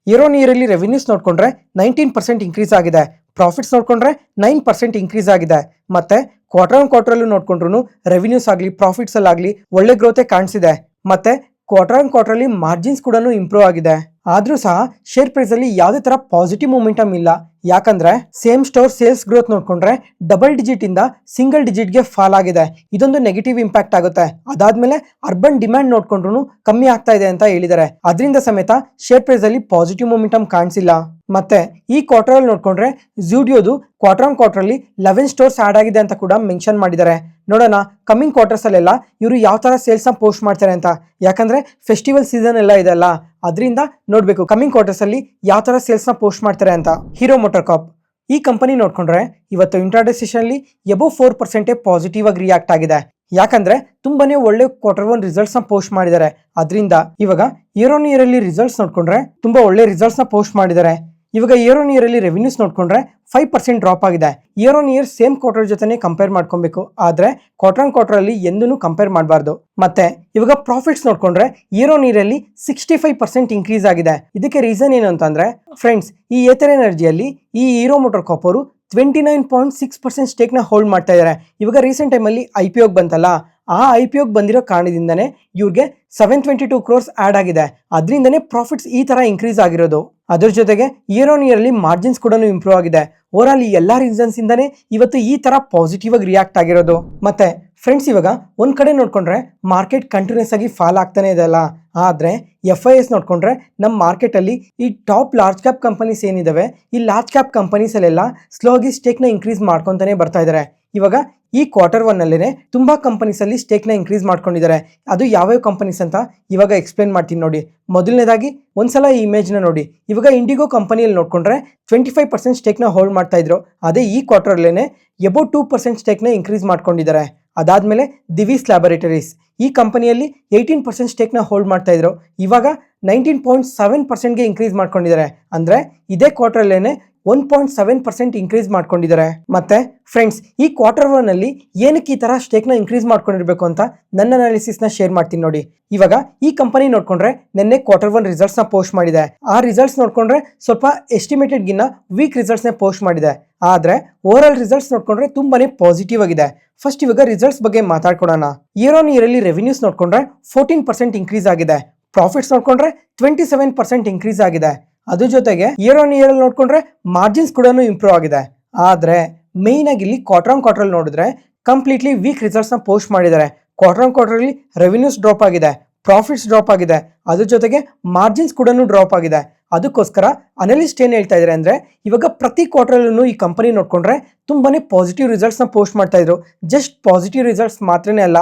ಇಯರ್ ಆನ್ ಇಯರಲ್ಲಿ ರೆವಿನ್ಯೂಸ್ ನೋಡ್ಕೊಂಡ್ರೆ 19% ಇನ್ಕ್ರೀಸ್ ಆಗಿದೆ. ಪ್ರಾಫಿಟ್ಸ್ ನೋಡ್ಕೊಂಡ್ರೆ 9% ಇನ್ಕ್ರೀಸ್ ಆಗಿದೆ. ಮತ್ತೆ ಕ್ವಾರ್ಟರಲ್ಲೂ ನೋಡ್ಕೊಂಡ್ರು ರೆವಿನ್ಯೂಸ್ ಆಗಲಿ ಪ್ರಾಫಿಟ್ಸ್ ಅಲ್ಲಾಗಲಿ ಒಳ್ಳೆ ಗ್ರೋತೆ ಕಾಣಿಸಿದೆ. ಮತ್ತೆ ಕ್ವಾರ್ಟರಲ್ಲಿ ಮಾರ್ಜಿನ್ಸ್ ಕೂಡ ಇಂಪ್ರೂವ್ ಆಗಿದೆ. ಆದ್ರೂ ಸಹ ಶೇರ್ ಪ್ರೈಸ್ ಅಲ್ಲಿ ಯಾವುದೇ ತರ ಪಾಸಿಟಿವ್ ಮೂಮೆಂಟಮ್ ಇಲ್ಲ. ಯಾಕಂದ್ರೆ ಸೇಮ್ ಸ್ಟೋರ್ ಸೇಲ್ಸ್ ಗ್ರೋತ್ ನೋಡ್ಕೊಂಡ್ರೆ ಡಬಲ್ ಡಿಜಿಟ್ ಇಂದ ಸಿಂಗಲ್ ಡಿಜಿಟ್ಗೆ ಫಾಲ್ ಆಗಿದೆ. ಇದೊಂದು ನೆಗೆಟಿವ್ ಇಂಪ್ಯಾಕ್ಟ್ ಆಗುತ್ತೆ. ಅದಾದ್ಮೇಲೆ ಅರ್ಬನ್ ಡಿಮ್ಯಾಂಡ್ ನೋಡ್ಕೊಂಡ್ರು ಕಮ್ಮಿ ಆಗ್ತಾ ಇದೆ ಅಂತ ಹೇಳಿದ್ದಾರೆ. ಅದರಿಂದ ಸಮೇತ ಶೇರ್ ಪ್ರೈಸ್ ಅಲ್ಲಿ ಪಾಸಿಟಿವ್ ಮೂಮೆಂಟಮ್ ಕಾಣಿಸಿಲ್ಲ. ಮತ್ತೆ ಈ ಕ್ವಾರ್ಟರ್ ನೋಡ್ಕೊಂಡ್ರೆ ಝೂಡಿಯೋದು ಕ್ವಾರ್ಟರ್ಲಿ 11 ಸ್ಟೋರ್ಸ್ ಆಡ್ ಆಗಿದೆ ಅಂತ ಕೂಡ ಮೆನ್ಷನ್ ಮಾಡಿದ್ದಾರೆ. ನೋಡೋಣ ಕಮಿಂಗ್ ಕ್ವಾರ್ಟರ್ಸ್ ಅಲ್ಲೆಲ್ಲ ಇವರು ಯಾವ ತರ ಸೇಲ್ಸ್ ನ ಪೋಸ್ಟ್ ಮಾಡ್ತಾರೆ ಅಂತ. ಯಾಕಂದ್ರೆ ಫೆಸ್ಟಿವಲ್ ಸೀಸನ್ ಎಲ್ಲ ಇದೆಲ್ಲ, ಅದರಿಂದ ನೋಡ್ಬೇಕು ಕಮಿಂಗ್ ಕ್ವಾರ್ಟರ್ಸ್ ಅಲ್ಲಿ ಯಾವ ತರ ಸೇಲ್ಸ್ ನ ಪೋಸ್ಟ್ ಮಾಡ್ತಾರೆ ಅಂತ. ಹೀರೋ ಮೋಟರ್ ಕಾರ್ಪ್ ಈ ಕಂಪನಿ ನೋಡ್ಕೊಂಡ್ರೆ ಇವತ್ತು ಇಂಟ್ರಾಡೇ ಸೆಷನ್ ಅಲ್ಲಿ ಎಬೋ 4% ಪಾಸಿಟಿವ್ ಆಗಿ ರಿಯಾಕ್ಟ್ ಆಗಿದೆ. ಯಾಕಂದ್ರೆ ತುಂಬಾನೇ ಒಳ್ಳೆ Q1 ರಿಸಲ್ಟ್ಸ್ ನ ಪೋಸ್ಟ್ ಮಾಡಿದ್ದಾರೆ. ಅದರಿಂದ ಇವಾಗ ಇಯರ್ ಆನ್ ಇಯರ್ ಅಲ್ಲಿ ರಿಸಲ್ಟ್ಸ್ ನೋಡ್ಕೊಂಡ್ರೆ ತುಂಬಾ ಒಳ್ಳೆ ರಿಸಲ್ಟ್ಸ್ ನ ಪೋಸ್ಟ್ ಮಾಡಿದ್ದಾರೆ. ಇವಾಗ ಇಯರ್ ಆನ್ ಇಯರ್ ಅಲ್ಲಿ ರೆವಿನ್ಯೂಸ್ ನೋಡ್ಕೊಂಡ್ರೆ 5% ಡ್ರಾಪ್ ಆಗಿದೆ. Year on year same quarter ಜೊತೆನೆ ಕಂಪೇರ್ ಮಾಡ್ಕೊಬೇಕು. ಆದ್ರೆ ಕ್ವಾರ್ಟರ್ ಅಲ್ಲಿ ಎಂದೂ ಕಂಪೇರ್ ಮಾಡಬಾರ್ದು. ಮತ್ತೆ ಇವಾಗ ಪ್ರಾಫಿಟ್ಸ್ ನೋಡ್ಕೊಂಡ್ರೆ ಇಯರ್ ಆನ್ ಇಯರ್ ಅಲ್ಲಿ 65% ಇನ್ಕ್ರೀಸ್ ಆಗಿದೆ. ಇದಕ್ಕೆ ರೀಸನ್ ಏನು ಅಂತಂದ್ರೆ ಫ್ರೆಂಡ್ಸ್, ಈ ಏಥರ್ ಎನರ್ಜಿಯಲ್ಲಿ ಈ ಹೀರೋ ಮೋಟರ್ ಕಾರ್ಪ್ ಅವರು 29.6% ಸ್ಟೇಕ್ ನ ಹೋಲ್ಡ್ ಮಾಡ್ತಾ ಇದ್ದಾರೆ. ಇವಾಗ ರೀಸೆಂಟ್ ಟೈಮ್ ಅಲ್ಲಿ IPO ಬಂತಲ್ಲ, ಆ IPO ಬಂದಿರೋ ಕಾರಣದಿಂದನೇ ಇವ್ರಿಗೆ 722 crores ಆಡ್ ಆಗಿದೆ. ಅದರಿಂದನೇ ಪ್ರಾಫಿಟ್ಸ್ ಈ ತರ ಇನ್ಕ್ರೀಸ್ ಆಗಿರೋದು. ಅದ್ರ ಜೊತೆಗೆ ಇಯರ್ ಆನ್ ಇಯರ್ ಅಲ್ಲಿ ಮಾರ್ಜಿನ್ಸ್ ಕೂಡ ಇಂಪ್ರೂವ್ ಆಗಿದೆ. ಓವರ್ ಆಲ್ ಈ ಎಲ್ಲಾ ರೀಸನ್ಸ್ ಇಂದಾನೆ ಇವತ್ತು ಈ ತರ ಪಾಸಿಟಿವ್ ಆಗಿ ರಿಯಾಕ್ಟ್ ಆಗಿರೋದು. ಮತ್ತೆ ಫ್ರೆಂಡ್ಸ್, ಇವಾಗ ಒಂದ್ ಕಡೆ ನೋಡ್ಕೊಂಡ್ರೆ ಮಾರ್ಕೆಟ್ ಕಂಟಿನ್ಯೂಸ್ ಆಗಿ ಫಾಲ್ ಆಗ್ತಾನೆ ಇದೆ ಅಲ್ಲ, ಆದ್ರೆ FIS ನೋಡ್ಕೊಂಡ್ರೆ ನಮ್ಮ ಮಾರ್ಕೆಟ್ ಅಲ್ಲಿ ಈ ಟಾಪ್ ಲಾರ್ಜ್ ಕ್ಯಾಪ್ ಕಂಪನೀಸ್ ಏನಿದಾವೆ, ಈ ಲಾರ್ಜ್ ಕ್ಯಾಪ್ ಕಂಪನೀಸ್ ಅಲ್ಲೆಲ್ಲ ಸ್ಲೋ ಆಗಿ ಸ್ಟೇಕ್ ನ ಇನ್ಕ್ರೀಸ್ ಮಾಡ್ಕೊಂತಾನೆ ಬರ್ತಾ ಇದಾರೆ. ಇವಾಗ ಈ Q1 ಅಲ್ಲೇನೆ ತುಂಬಾ ಕಂಪನೀಸ್ ಅಲ್ಲಿ ಸ್ಟೇಕ್ ನ ಇನ್ಕ್ರೀಸ್ ಮಾಡ್ಕೊಂಡಿದ್ದಾರೆ. ಅದು ಯಾವ್ಯಾವ ಕಂಪನೀಸ್ ಅಂತ ಇವಾಗ ಎಕ್ಸ್ಪ್ಲೇನ್ ಮಾಡ್ತೀನಿ ನೋಡಿ. ಮೊದಲನೇದಾಗಿ ಒಂದ್ಸಲ ಈ ಇಮೇಜ್ ನ ನೋಡಿ. ಇವಾಗ ಇಂಡಿಗೋ ಕಂಪನಿಯಲ್ಲಿ ನೋಡ್ಕೊಂಡ್ರೆ 25% ಸ್ಟೇಕ್ ನ ಹೋಲ್ಡ್ ಮಾಡ್ತಾ ಇದ್ರು. ಅದೇ ಈ ಕ್ವಾರ್ಟರ್ ಅಲ್ಲೇನೆ ಎಬೋ 2% ಸ್ಟೇಕ್ ನ ಇನ್ಕ್ರೀಸ್ ಮಾಡ್ಕೊಂಡಿದ್ದಾರೆ. ಅದಾದ್ಮೇಲೆ ದಿವಿಸ್ ಲ್ಯಾಬೊರೇಟರೀಸ್ ಈ ಕಂಪನಿಯಲ್ಲಿ 18% ಸ್ಟೇಕ್ ನ ಹೋಲ್ಡ್ ಮಾಡ್ತಾ ಇದ್ರು. ಇವಾಗ 19.7% ಗೆ ಇನ್ಕ್ರೀಸ್ ಮಾಡ್ಕೊಂಡಿದ್ದಾರೆ. ಅಂದ್ರೆ ಇದೇ ಕ್ವಾರ್ಟರ್ ಅಲ್ಲೇನೆ 1.7% ಇನ್ಕ್ರೀಸ್ ಮಾಡ್ಕೊಂಡಿದ್ದಾರೆ. ಮತ್ತೆ ಫ್ರೆಂಡ್ಸ್, ಈ Q1 ಅಲ್ಲಿ ಏನಕ್ಕೆ ಈ ತರ ಸ್ಟೇಕ್ ನ ಇನ್ಕ್ರೀಸ್ ಮಾಡ್ಕೊಂಡಿರ್ಬೇಕು ಅಂತ ನನ್ನ ಅನಾಲಿಸಿಸ್ ನ ಶೇರ್ ಮಾಡ್ತೀನಿ ನೋಡಿ. ಇವಾಗ ಈ ಕಂಪನಿ ನೋಡ್ಕೊಂಡ್ರೆ ನಿನ್ನೆ Q1 ರಿಸಲ್ಟ್ಸ್ ನ ಪೋಸ್ಟ್ ಮಾಡಿದೆ. ಆ ರಿಸಲ್ಟ್ಸ್ ನೋಡ್ಕೊಂಡ್ರೆ ಸ್ವಲ್ಪ ಎಸ್ಟಿಮೇಟೆಡ್ ಗಿನ್ನ ವೀಕ್ ರಿಸಲ್ಟ್ಸ್ ನ ಪೋಸ್ಟ್ ಮಾಡಿದೆ. ಆದ್ರೆ ಓವರ್ ಆಲ್ ರಿಸಲ್ಟ್ಸ್ ನೋಡ್ಕೊಂಡ್ರೆ ತುಂಬಾನೇ ಪಾಸಿಟಿವ್ ಆಗಿದೆ. ಫಸ್ಟ್ ಇವಾಗ ರಿಸಲ್ಟ್ಸ್ ಬಗ್ಗೆ ಮಾತಾಡ್ಕೊಳ್ಳೋಣ. ಇಯರ್ ಆನ್ ಇಯರ್ ಅಲ್ಲಿ ರೆವಿನ್ಯೂಸ್ ನೋಡ್ಕೊಂಡ್ರೆ 14% ಇನ್ಕ್ರೀಸ್ ಆಗಿದೆ. ಪ್ರಾಫಿಟ್ಸ್ ನೋಡ್ಕೊಂಡ್ರೆ 27% ಇನ್ಕ್ರೀಸ್ ಆಗಿದೆ. ಅದ್ರ ಜೊತೆಗೆ ಇಯರ್ ಆನ್ ಇಯರ್ ಅಲ್ಲಿ ನೋಡ್ಕೊಂಡ್ರೆ ಮಾರ್ಜಿನ್ಸ್ ಕೂಡ ಇಂಪ್ರೂವ್ ಆಗಿದೆ. ಆದ್ರೆ ಮೇನ್ ಆಗಿ ಇಲ್ಲಿ ಕ್ವಾರ್ಟರ್ ನೋಡಿದ್ರೆ ಕಂಪ್ಲೀಟ್ಲಿ ವೀಕ್ ರಿಸಲ್ಟ್ಸ್ ನ ಪೋಸ್ಟ್ ಮಾಡಿದ್ದಾರೆ. ಕ್ವಾರ್ಟರ್ ಅಲ್ಲಿ ರೆವಿನ್ಯೂಸ್ ಡ್ರಾಪ್ ಆಗಿದೆ, ಪ್ರಾಫಿಟ್ಸ್ ಡ್ರಾಪ್ ಆಗಿದೆ, ಅದ್ರ ಜೊತೆಗೆ ಮಾರ್ಜಿನ್ಸ್ ಕೂಡ ಡ್ರಾಪ್ ಆಗಿದೆ. ಅದಕ್ಕೋಸ್ಕರ ಅನಲಿಸ್ಟ್ ಏನ್ ಹೇಳ್ತಾ ಇದಾರೆ ಅಂದ್ರೆ ಇವಾಗ ಪ್ರತಿ ಕ್ವಾರ್ಟರ್ಲ್ಲೂ ಈ ಕಂಪನಿ ನೋಡ್ಕೊಂಡ್ರೆ ತುಂಬಾನೇ ಪಾಸಿಟಿವ್ ರಿಸಲ್ಟ್ಸ್ ನ ಪೋಸ್ಟ್ ಮಾಡ್ತಾ ಇದ್ರು. ಜಸ್ಟ್ ಪಾಸಿಟಿವ್ ರಿಸಲ್ಟ್ಸ್ ಮಾತ್ರನೇ ಅಲ್ಲ,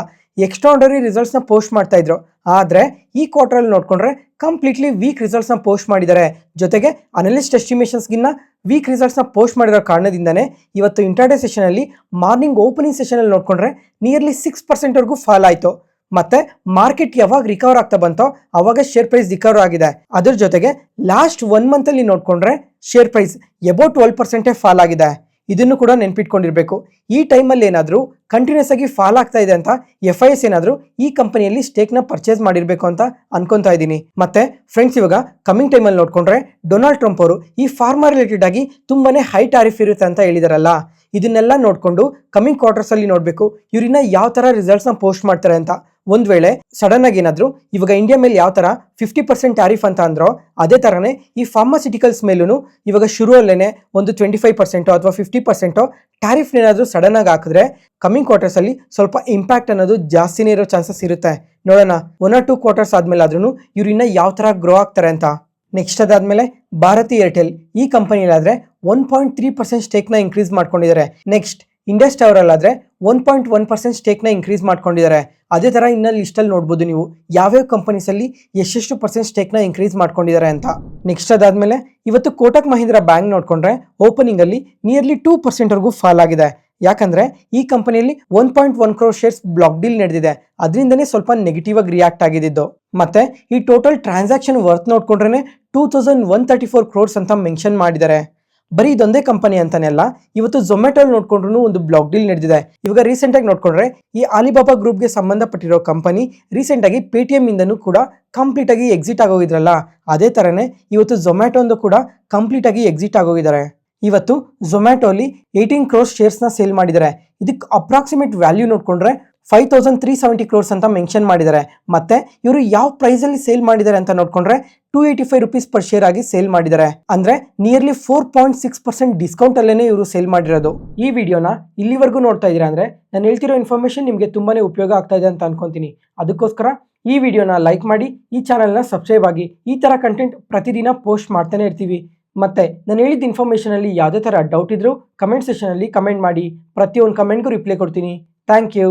ಎಕ್ಸ್ಟ್ರಾರ್ಡನರಿ ರಿಸಲ್ಟ್ಸ್ ನ ಪೋಸ್ಟ್ ಮಾಡ್ತಾ ಇದ್ರು. ಆದ್ರೆ ಈ ಕ್ವಾರ್ಟರ್ ಅಲ್ಲಿ ನೋಡ್ಕೊಂಡ್ರೆ ಕಂಪ್ಲೀಟ್ಲಿ ವೀಕ್ ರಿಸಲ್ಟ್ಸ್ ನ ಪೋಸ್ಟ್ ಮಾಡಿದ್ದಾರೆ. ಜೊತೆಗೆ ಅನಲಿಸ್ಟ್ ಎಸ್ಟಿಮೇಷನ್ಸ್ ಗಿನ್ನ ವೀಕ್ ರಿಸಲ್ಟ್ಸ್ ನ ಪೋಸ್ಟ್ ಮಾಡಿರೋ ಕಾರಣದಿಂದನೇ ಇವತ್ತು ಇಂಟ್ರಾಡೇ ಸೆಷನ್ ಅಲ್ಲಿ ಮಾರ್ನಿಂಗ್ ಓಪನಿಂಗ್ ಸೆಷನ್ ಅಲ್ಲಿ ನೋಡ್ಕೊಂಡ್ರೆ ನಿಯರ್ಲಿ 6% ವರೆಗೂ ಫಾಲ್ ಆಯ್ತು. ಮತ್ತೆ ಮಾರ್ಕೆಟ್ ಯಾವಾಗ ರಿಕವರ್ ಆಗ್ತಾ ಬಂತೋ ಅವಾಗ ಶೇರ್ ಪ್ರೈಸ್ ರಿಕವರ್ ಆಗಿದೆ. ಅದ್ರ ಜೊತೆಗೆ ಲಾಸ್ಟ್ 1 ಮಂತ್ ಅಲ್ಲಿ ನೋಡ್ಕೊಂಡ್ರೆ ಶೇರ್ ಪ್ರೈಸ್ ಎಬೋ 12% ಫಾಲ್ ಆಗಿದೆ. ಇದನ್ನು ಕೂಡ ನೆನ್ಪಿಟ್ಕೊಂಡಿರ್ಬೇಕು. ಈ ಟೈಮಲ್ಲಿ ಏನಾದರೂ ಕಂಟಿನ್ಯೂಸ್ ಆಗಿ ಫಾಲ್ ಆಗ್ತಾ ಇದೆ ಅಂತ FIS ಏನಾದರೂ ಈ ಕಂಪನಿಯಲ್ಲಿ ಸ್ಟೇಕ್ ನ ಪರ್ಚೇಸ್ ಮಾಡಿರ್ಬೇಕು ಅಂತ ಅನ್ಕೊಂತಾ ಇದ್ದೀನಿ. ಮತ್ತೆ ಫ್ರೆಂಡ್ಸ್, ಇವಾಗ ಕಮಿಂಗ್ ಟೈಮಲ್ಲಿ ನೋಡ್ಕೊಂಡ್ರೆ ಡೊನಾಲ್ಡ್ ಟ್ರಂಪ್ ಅವರು ಈ ಫಾರ್ಮಾ ರಿಲೇಟೆಡ್ ಆಗಿ ತುಂಬಾನೇ ಹೈ ಟ್ಯಾರಿಫ್ ಇರುತ್ತೆ ಅಂತ ಹೇಳಿದಾರಲ್ಲ, ಇದನ್ನೆಲ್ಲ ನೋಡ್ಕೊಂಡು ಕಮಿಂಗ್ ಕ್ವಾರ್ಟರ್ಸ್ ಅಲ್ಲಿ ನೋಡ್ಬೇಕು ಇವ್ರಿನ ಯಾವ ತರ ರಿಸಲ್ಟ್ಸ್ ನ ಪೋಸ್ಟ್ ಮಾಡ್ತಾರೆ ಅಂತ. ಒಂದ್ ವೇಳೆ ಸಡನ್ ಆಗಿ ಏನಾದ್ರು ಇವಾಗ ಇಂಡಿಯಾ ಮೇಲೆ ಯಾವ ತರ 50% ಟ್ಯಾರಿಫ್ ಅಂತ ಅಂದ್ರೋ ಅದೇ ತರನೇ ಈ ಫಾರ್ಮಾಸ್ಯೂಟಿಕಲ್ಸ್ ಮೇಲೂ ಇವಾಗ ಶುರುವಲ್ಲೇನೆ ಒಂದು 25% ಅಥವಾ 50% ಟ್ಯಾರಿಫ್ ಏನಾದ್ರು ಸಡನ್ ಆಗಿ ಹಾಕಿದ್ರೆ ಕಮಿಂಗ್ ಕ್ವಾರ್ಟರ್ಸ್ ಅಲ್ಲಿ ಸ್ವಲ್ಪ ಇಂಪ್ಯಾಕ್ಟ್ ಅನ್ನೋದು ಜಾಸ್ತಿನೇ ಇರೋ ಚಾನ್ಸಸ್ ಇರುತ್ತೆ. ನೋಡೋಣ 1 or 2 ಕ್ವಾರ್ಟರ್ಸ್ ಆದ್ಮೇಲೆ ಆದ್ರೂ ಇವ್ರು ಇನ್ನ ಯಾವ ತರ ಗ್ರೋ ಆಗ್ತಾರೆ ಅಂತ. ನೆಕ್ಸ್ಟ್ ಅದಾದ್ಮೇಲೆ ಭಾರತಿ ಏರ್ಟೆಲ್ ಈ ಕಂಪನಿಲಾದ್ರೆ 1.3% ಸ್ಟೇಕ್ ನ ಇನ್ಕ್ರೀಸ್ ಮಾಡ್ಕೊಂಡಿದ್ದಾರೆ. ನೆಕ್ಸ್ಟ್ ಇಂಡಸ್ ಟವರ್ ಅಲ್ಲಾದ್ರೆ 1.1% ಸ್ಟೇಕ್ನ ಇನ್ಕ್ರೀಸ್ ಮಾಡ್ಕೊಂಡಿದ್ದಾರೆ. ಅದೇ ತರ ಇನ್ನ ಲಿಸ್ಟಲ್ಲಿ ನೋಡ್ಬೋದು ನೀವು ಯಾವ್ಯಾವ ಕಂಪನೀಸ್ ಅಲ್ಲಿ ಎಷ್ಟೆಷ್ಟು ಪರ್ಸೆಂಟ್ ಸ್ಟೇಕ್ನ ಇನ್ಕ್ರೀಸ್ ಮಾಡ್ಕೊಂಡಿದ್ದಾರೆ ಅಂತ. ನೆಕ್ಸ್ಟ್ ಅದಾದ್ಮೇಲೆ ಇವತ್ತು ಕೋಟಕ್ ಮಹೀಂದ್ರ ಬ್ಯಾಂಕ್ ನೋಡ್ಕೊಂಡ್ರೆ ಓಪನಿಂಗ್ ಅಲ್ಲಿ ನಿಯರ್ಲಿ 2% ವರೆಗೂ ಫಾಲ್ ಆಗಿದೆ. ಯಾಕಂದ್ರೆ ಈ ಕಂಪನಿಯಲ್ಲಿ 1.1 crore ಶೇರ್ಸ್ ಬ್ಲಾಕ್ ಡೀಲ್ ನಡೆದಿದೆ, ಅದರಿಂದನೇ ಸ್ವಲ್ಪ ನೆಗೆಟಿವ್ ಆಗಿ ರಿಯಾಕ್ಟ್ ಆಗಿದ್ದು. ಮತ್ತೆ ಈ ಟೋಟಲ್ ಟ್ರಾನ್ಸಾಕ್ಷನ್ ವರ್ತ್ ನೋಡ್ಕೊಂಡ್ರೆ 2134 crores ಅಂತ ಮೆನ್ಷನ್ ಮಾಡಿದ್ದಾರೆ. ಬರೀ ಇದೊಂದೇ ಕಂಪನಿ ಅಂತಾನೆ ಅಲ್ಲ, ಇವತ್ತು ಝೊಮ್ಯಾಟೊ ನೋಡ್ಕೊಂಡ್ರು ಒಂದು ಬ್ಲಾಕ್ ಡೀಲ್ ನಡೆದಿದೆ. ಇವಾಗ ರೀಸೆಂಟ್ ಆಗಿ ನೋಡ್ಕೊಂಡ್ರೆ ಈ ಆಲಿಬಾಬಾ ಗ್ರೂಪ್ಗೆ ಸಂಬಂಧಪಟ್ಟಿರೋ ಕಂಪನಿ ರೀಸೆಂಟ್ ಆಗಿ ಪೇಟಿಎಂ ಇಂದನೂ ಕೂಡ ಕಂಪ್ಲೀಟ್ ಆಗಿ ಎಕ್ಸಿಟ್ ಆಗೋಗಿದ್ರಲ್ಲ, ಅದೇ ತರನೇ ಇವತ್ತು ಝೊಮ್ಯಾಟೊ ಒಂದು ಕೂಡ ಕಂಪ್ಲೀಟ್ ಆಗಿ ಎಕ್ಸಿಟ್ ಆಗೋಗಿದ್ದಾರೆ. ಇವತ್ತು ಝೊಮ್ಯಾಟೊ ಅಲ್ಲಿ 18 crores ಶೇರ್ಸ್ನ ಸೇಲ್ ಮಾಡಿದ್ದಾರೆ. ಇದಕ್ಕೆ ಅಪ್ರಾಕ್ಸಿಮೇಟ್ ವ್ಯಾಲ್ಯೂ ನೋಡ್ಕೊಂಡ್ರೆ 5370 crores ಅಂತ ಮೆನ್ಷನ್ ಮಾಡಿದ್ದಾರೆ. ಮತ್ತೆ ಇವರು ಯಾವ ಪ್ರೈಸ್ ಅಲ್ಲಿ ಸೇಲ್ ಮಾಡಿದ್ದಾರೆ ಅಂತ ನೋಡ್ಕೊಂಡ್ರೆ 285 rupees ಪರ್ ಶೇರ್ ಆಗಿ ಸೇಲ್ ಮಾಡಿದ್ದಾರೆ. ಅಂದ್ರೆ ನಿಯರ್ಲಿ 4.6% ಡಿಸ್ಕೌಂಟ್ ಅಲ್ಲೇನೆ ಇವರು ಸೇಲ್ ಮಾಡಿರೋದು. ಈ ವಿಡಿಯೋನ ಇಲ್ಲಿವರೆಗೂ ನೋಡ್ತಾ ಇದ್ದೀರಾ ಅಂದ್ರೆ ನಾನು ಹೇಳ್ತಿರೋ ಇನ್ಫಾರ್ಮೇಶನ್ ನಿಮಗೆ ತುಂಬಾನೇ ಉಪಯೋಗ ಆಗ್ತಾ ಇದೆ ಅಂತ ಅನ್ಕೊಂತೀನಿ. ಅದಕ್ಕೋಸ್ಕರ ಈ ವಿಡಿಯೋನ ಲೈಕ್ ಮಾಡಿ, ಈ ಚಾನಲ್ನ ಸಬ್ಸ್ಕ್ರೈಬ್ ಆಗಿ. ಈ ತರ ಕಂಟೆಂಟ್ ಪ್ರತಿದಿನ ಪೋಸ್ಟ್ ಮಾಡ್ತಾನೆ ಇರ್ತೀವಿ. ಮತ್ತೆ ನಾನು ಹೇಳಿದ ಇನ್ಫಾರ್ಮೇಶನ್ ಅಲ್ಲಿ ಯಾವುದೇ ತರ ಡೌಟ್ ಇದ್ರೂ ಕಮೆಂಟ್ ಸೆಕ್ಷನ್ ಅಲ್ಲಿ ಕಮೆಂಟ್ ಮಾಡಿ, ಪ್ರತಿಯೊಂದು ಕಮೆಂಟ್ಗೂ ರಿಪ್ಲೈ ಕೊಡ್ತೀನಿ. Thank you.